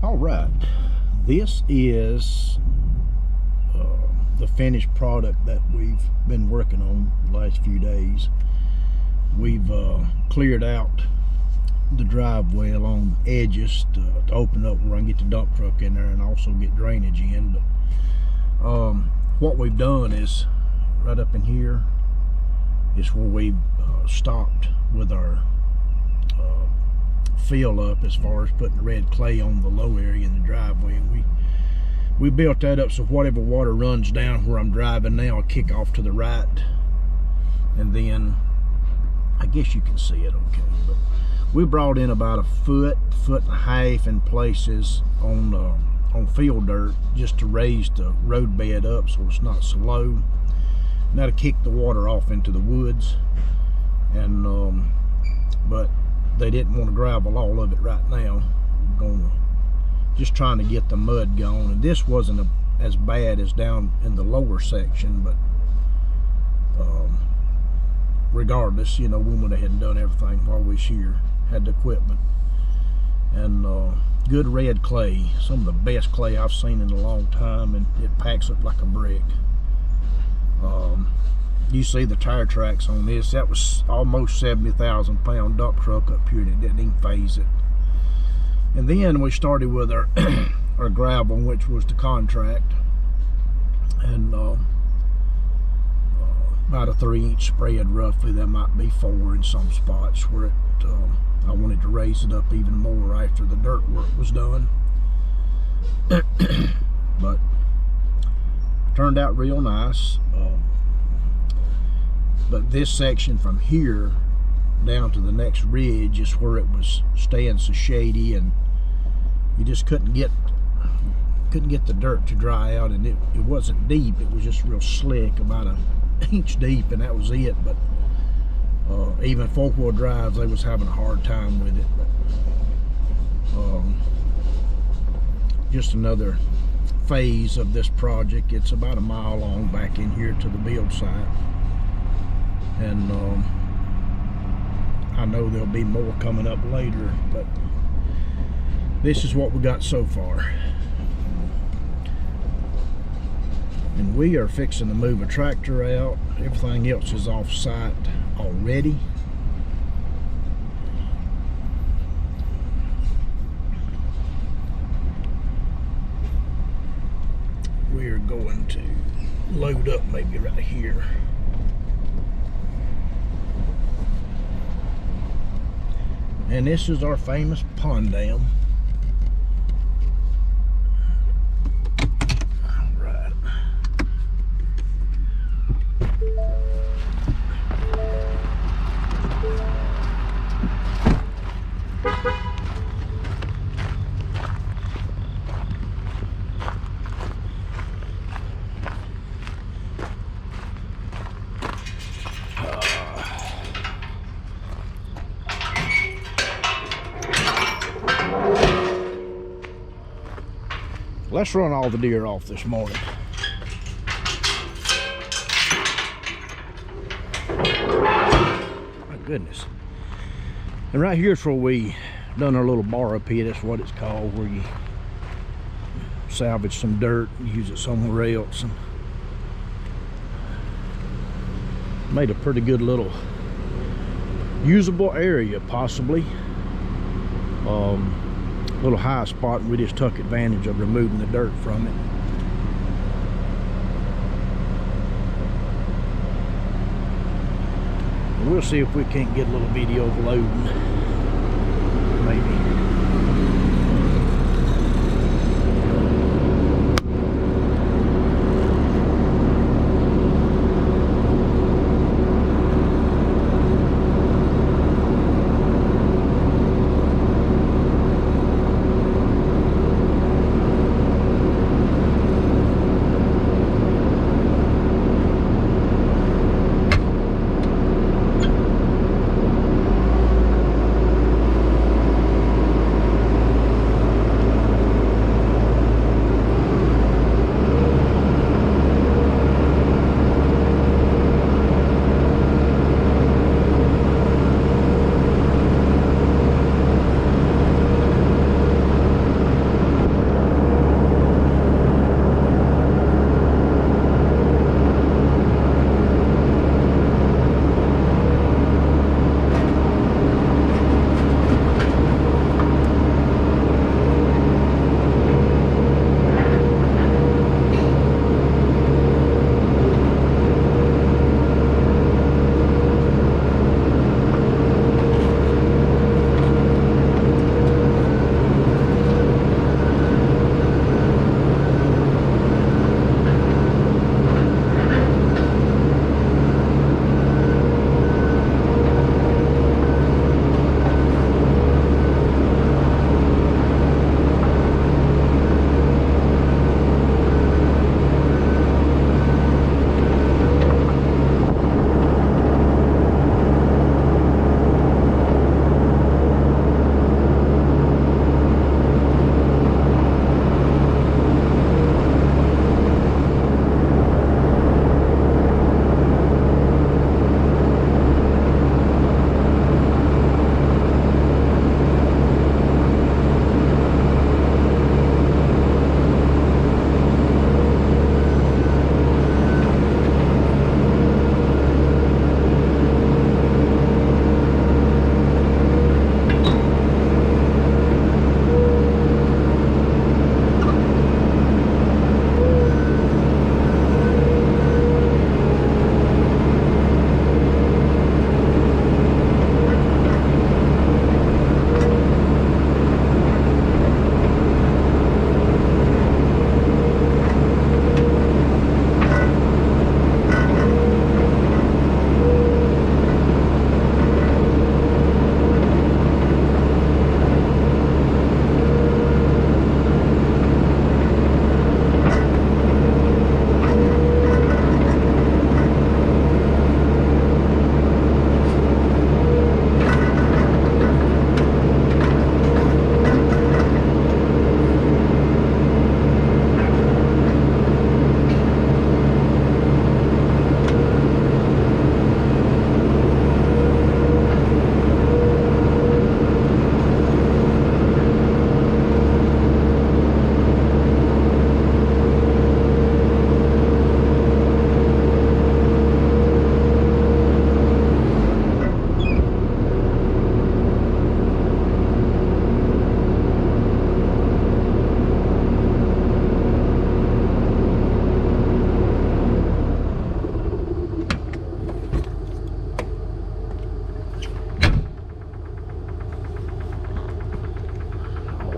All right, this is the finished product that we've been working on the last few days. We've cleared out the driveway along the edges to open up where I can get the dump truck in there and also get drainage in. But what we've done is right up in here is where we've stopped with our fill up as far as putting the red clay on the low area in the driveway, and we built that up so whatever water runs down where I'm driving now will kick off to the right, and then I guess you can see it okay. But we brought in about a foot and a half in places on field dirt just to raise the road bed up so it's not so low, and that'll kick the water off into the woods. And but they didn't want to gravel all of it right now. Just trying to get the mud gone, and this wasn't as bad as down in the lower section, but regardless, you know, we went ahead and done everything while we was here, had the equipment. And good red clay, some of the best clay I've seen in a long time, and it packs up like a brick. You see the tire tracks on this. That was almost 70,000 pound dump truck up here, and it didn't even phase it. And then we started with our our gravel, which was the contract, and about a 3-inch spread roughly. That might be 4 in some spots where it I wanted to raise it up even more after the dirt work was done. But turned out real nice. But this section from here down to the next ridge is where it was staying so shady, and you just couldn't get the dirt to dry out, and it wasn't deep. It was just real slick, about an inch deep, and that was it. But even 4-wheel drives, they was having a hard time with it. But just another phase of this project. It's about a mile long back in here to the build site, and I know there'll be more coming up later, but this is what we got so far. And we are fixing to move a tractor out. Everything else is off site already. We're going to load up maybe right here. And this is our famous pond dam. All right. Let's run all the deer off this morning. My goodness. And right here's where we done our little borrow pit. That's what it's called, where you salvage some dirt and use it somewhere else. And made a pretty good little usable area, possibly. Little high spot, and we just took advantage of removing the dirt from it. And we'll see if we can't get a little video of loading, maybe.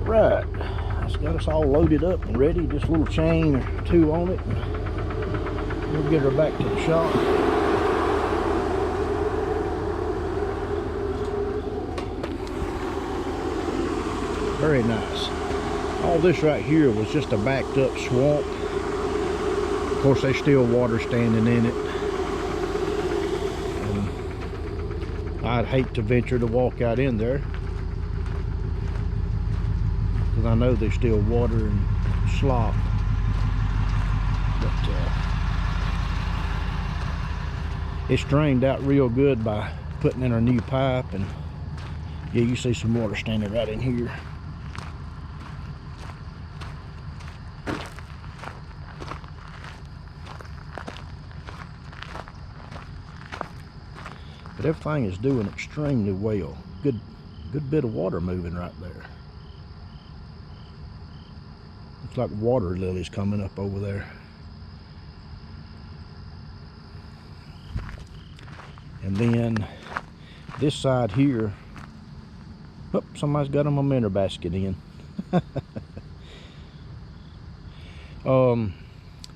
Right, that's got us all loaded up and ready. Just a little chain or two on it. We'll get her back to the shop. Very nice. All this right here was just a backed up swamp. Of course, there's still water standing in it. And I'd hate to venture to walk out in there, because I know there's still water and slop. But it's drained out real good by putting in our new pipe. And yeah, you see some water standing right in here. But everything is doing extremely well. Good bit of water moving right there. Looks like water lilies coming up over there. And then this side here, oh, somebody's got a manure basket in.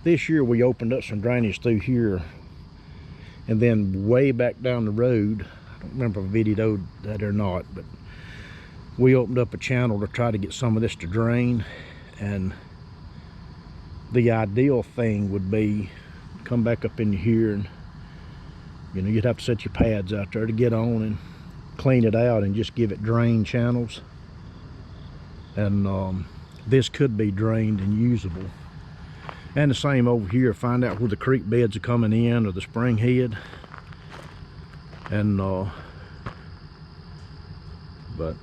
This year we opened up some drainage through here, and then way back down the road, I don't remember if I videoed that or not, but we opened up a channel to try to get some of this to drain. And the ideal thing would be come back up in here, and you know, you'd have to set your pads out there to get on and clean it out and just give it drain channels. And this could be drained and usable. And the same over here, find out where the creek beds are coming in or the spring head. And but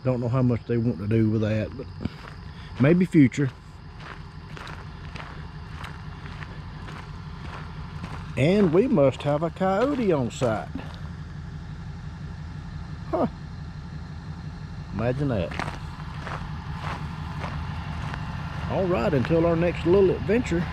don't know how much they want to do with that, but maybe future. And we must have a coyote on site. Huh. Imagine that. All right, until our next little adventure.